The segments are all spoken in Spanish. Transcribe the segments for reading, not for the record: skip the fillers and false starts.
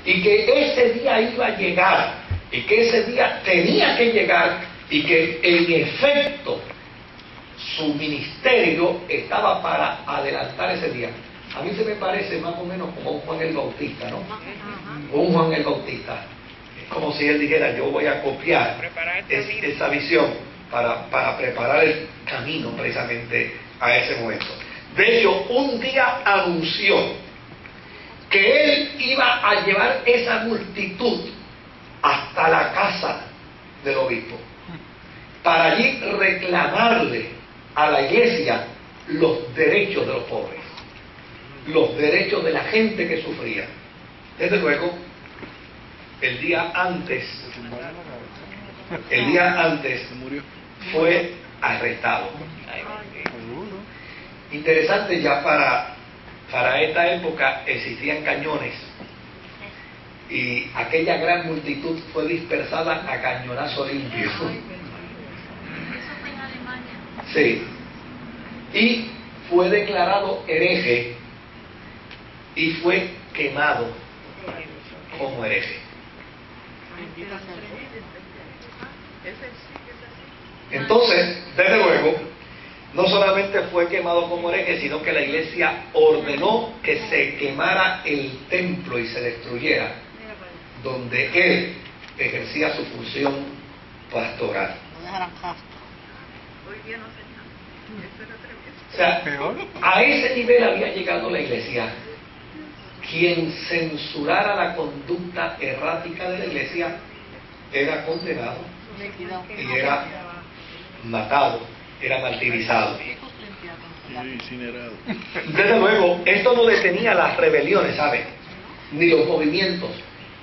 y que ese día iba a llegar, y que ese día tenía que llegar, y que en efecto su ministerio estaba para adelantar ese día. A mí se me parece más o menos como un Juan el Bautista, ¿no? Un Juan el Bautista. Es como si él dijera, yo voy a copiar esa visión para preparar el camino precisamente a ese momento. De hecho, un día anunció que él iba a llevar esa multitud hasta la casa del obispo, para allí reclamarle a la iglesia los derechos de los pobres, los derechos de la gente que sufría. Desde luego, el día antes fue arrestado. Interesante, ya para esta época existían cañones y aquella gran multitud fue dispersada a cañonazo limpio. Eso fue en Alemania. Sí. Y fue declarado hereje y fue quemado como hereje. Entonces, desde luego, no solamente fue quemado como hereje, sino que la iglesia ordenó que se quemara el templo y se destruyera, donde él ejercía su función pastoral. O sea, a ese nivel había llegado la iglesia. Quien censurara la conducta errática de la iglesia era condenado y era matado, era martirizado. Desde luego, esto no detenía las rebeliones, ¿sabe? Ni los movimientos.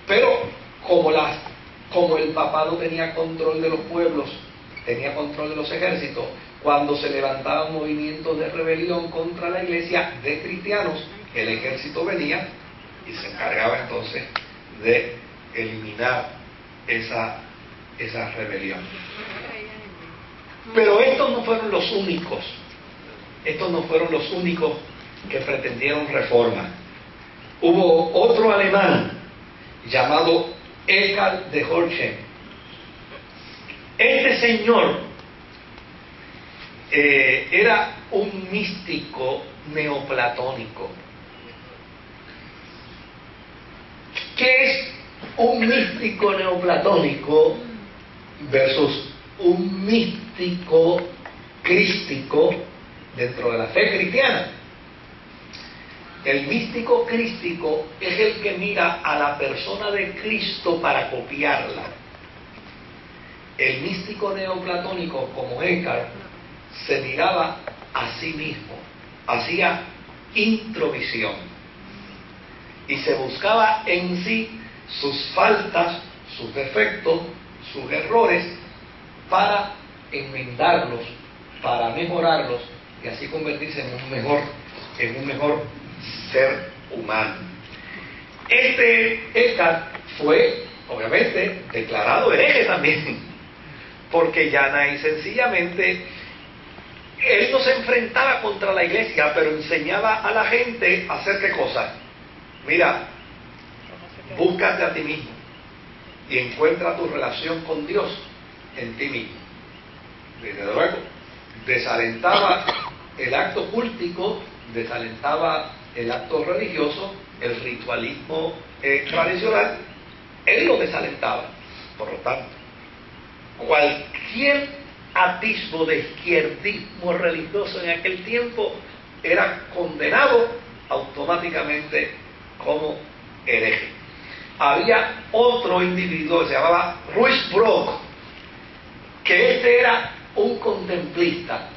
Pero como el papado tenía control de los pueblos, tenía control de los ejércitos, cuando se levantaban movimientos de rebelión contra la iglesia de cristianos, el ejército venía y se encargaba entonces de eliminar esa rebelión. Pero estos no fueron los únicos. Estos no fueron los únicos que pretendieron reforma. Hubo otro alemán llamado Eckhard de Horchen. Este señor era un místico neoplatónico. ¿Qué es un místico neoplatónico versus un místico crístico dentro de la fe cristiana? El místico crístico es el que mira a la persona de Cristo para copiarla. El místico neoplatónico, como Eckhart, se miraba a sí mismo, hacía introvisión y se buscaba en sí sus faltas, sus defectos, sus errores, para enmendarlos, para mejorarlos y así convertirse en un mejor ser humano. Este Eckhart fue, obviamente, declarado hereje también, porque llana y sencillamente él no se enfrentaba contra la iglesia, pero enseñaba a la gente a hacer qué cosa. Mira, búscate a ti mismo y encuentra tu relación con Dios en ti mismo. Desde luego, desalentaba el acto cultico, desalentaba el acto religioso, el ritualismo tradicional, él lo desalentaba. Por lo tanto, cualquier atisbo de izquierdismo religioso en aquel tiempo era condenado automáticamente como hereje. Había otro individuo que se llamaba Ruysbrock, que este era un contemplista.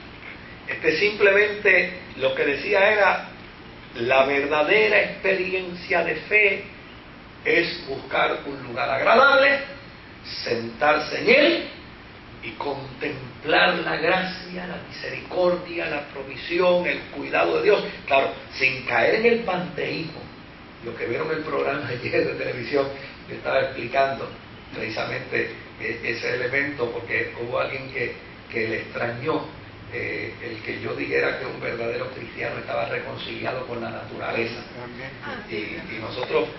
Este simplemente lo que decía era: la verdadera experiencia de fe es buscar un lugar agradable, sentarse en él y contemplar la gracia, la misericordia, la provisión, el cuidado de Dios. Claro, sin caer en el panteísmo. Lo que vieron el programa ayer de televisión, yo estaba explicando precisamente ese elemento, porque hubo alguien que le extrañó el que yo dijera que un verdadero cristiano estaba reconciliado con la naturaleza. Y nosotros,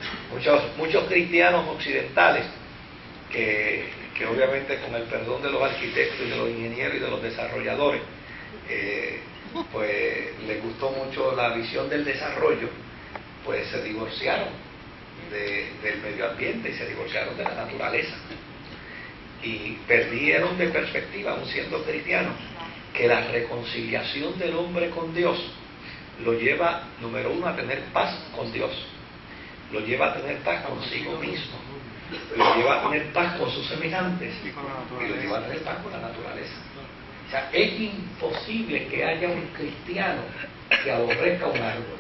muchos cristianos occidentales, que obviamente con el perdón de los arquitectos y de los ingenieros y de los desarrolladores, pues les gustó mucho la visión del desarrollo, pues se divorciaron del medio ambiente y se divorciaron de la naturaleza. Y perdieron de perspectiva, aun siendo cristianos, que la reconciliación del hombre con Dios lo lleva, número uno, a tener paz con Dios, lo lleva a tener paz consigo mismo, lo lleva a tener paz con sus semejantes y lo lleva a tener paz con la naturaleza. O sea, es imposible que haya un cristiano que aborrezca un árbol.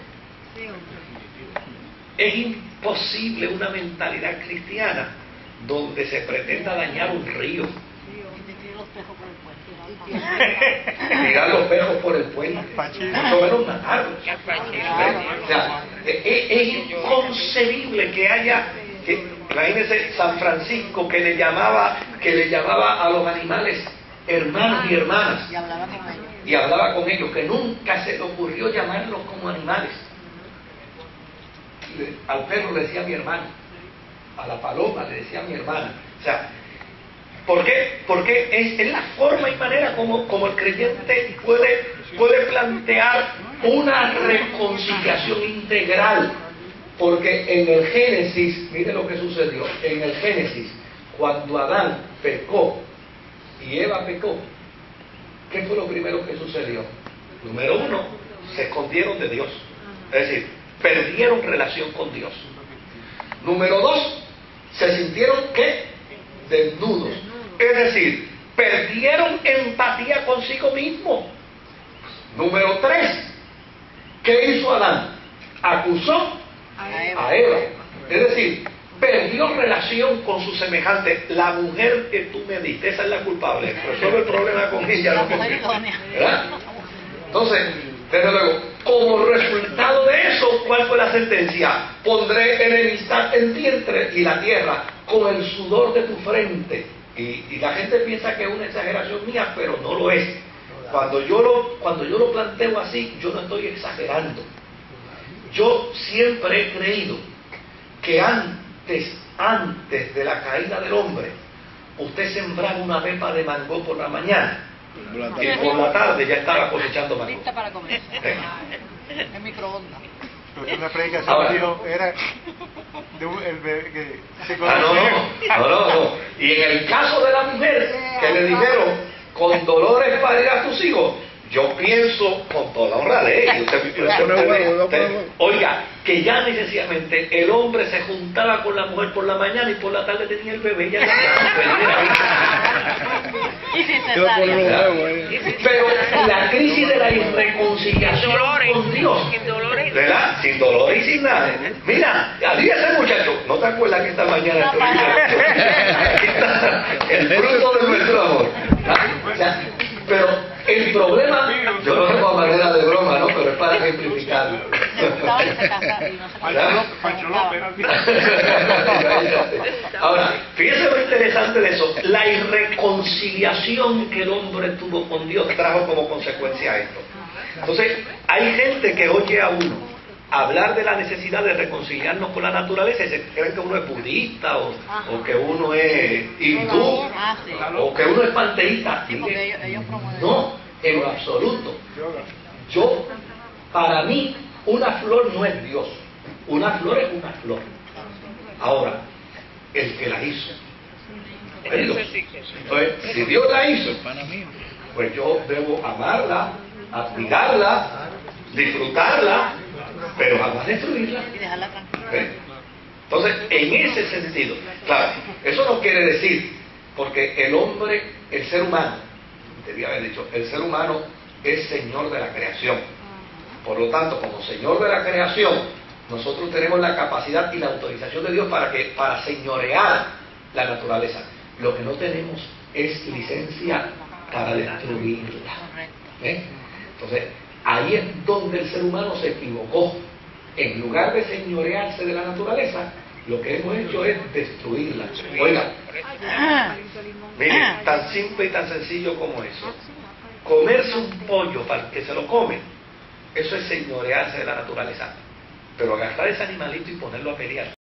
Es imposible una mentalidad cristiana donde se pretenda dañar un río, tirar los pejos por el puente, mucho menos matarlos. O sea, es inconcebible que haya, imagínense San Francisco que le llamaba a los animales hermanos y hermanas, y hablaba con ellos, que nunca se le ocurrió llamarlos como animales. Al perro le decía mi hermano, a la paloma le decía mi hermana. O sea, ¿por qué? Porque es la forma y manera como el creyente puede plantear una reconciliación integral. Porque en el Génesis, mire lo que sucedió, en el Génesis, cuando Adán pecó y Eva pecó, ¿qué fue lo primero que sucedió? Número uno, se escondieron de Dios, es decir, perdieron relación con Dios. Número dos, se sintieron ¿qué? Desnudos, es decir, perdieron empatía consigo mismo. Número tres, ¿qué hizo Adán? Acusó a Eva, es decir, perdió relación con su semejante. La mujer que tú me diste, esa es la culpable, resuelve el problema con ella, no conmigo, ¿verdad? Entonces, desde luego, como resultado de eso, ¿cuál fue la sentencia? Pondré enemistad en ti y la tierra con el sudor de tu frente. Y la gente piensa que es una exageración mía, pero no lo es. Cuando yo lo planteo así, yo no estoy exagerando. Yo siempre he creído que antes de la caída del hombre, usted sembraba una pepa de mango por la mañana y por la tarde ya estaba cosechando mango. Lista para comer. En microondas. Una predicación dijo, era de el bebé que se no. Y en el caso de la mujer que le dijeron, con dolores parirás tus hijos, yo pienso con toda la honradez, oiga, que ya necesariamente el hombre se juntaba con la mujer por la mañana y por la tarde tenía el bebé ya. Y sin cesárea. Pero la crisis de la irreconciliación con Dios, ¿verdad? Sin dolor y sin nada. Mira, había ese muchacho, ¿no te acuerdas que esta mañana el fruto de nuestro amor? Pero el problema, yo lo hago a manera de broma, ¿no? Pero es para ejemplificarlo. Ahora, fíjese lo interesante de eso. La irreconciliación que el hombre tuvo con Dios trajo como consecuencia esto. Entonces, hay gente que oye a uno hablar de la necesidad de reconciliarnos con la naturaleza y se creen que uno es budista o que uno es hindú o que uno es panteísta. No, en lo absoluto. Para mí, una flor no es Dios. Una flor es una flor. Ahora, el que la hizo es Dios. Entonces, si Dios la hizo, pues yo debo amarla, admirarla, disfrutarla, pero jamás destruirla. Y dejarla tranquila. Entonces, en ese sentido, claro, eso no quiere decir, porque el hombre, el ser humano, debía haber dicho, el ser humano es señor de la creación. Por lo tanto, como señor de la creación, nosotros tenemos la capacidad y la autorización de Dios para señorear la naturaleza. Lo que no tenemos es licencia para destruirla. Entonces, ahí es donde el ser humano se equivocó. En lugar de señorearse de la naturaleza, lo que hemos hecho es destruirla. Oiga, mire, tan simple y tan sencillo como eso. comerse un pollo para el que se lo come, eso es señorearse de la naturaleza. Pero agarrar ese animalito y ponerlo a pelear,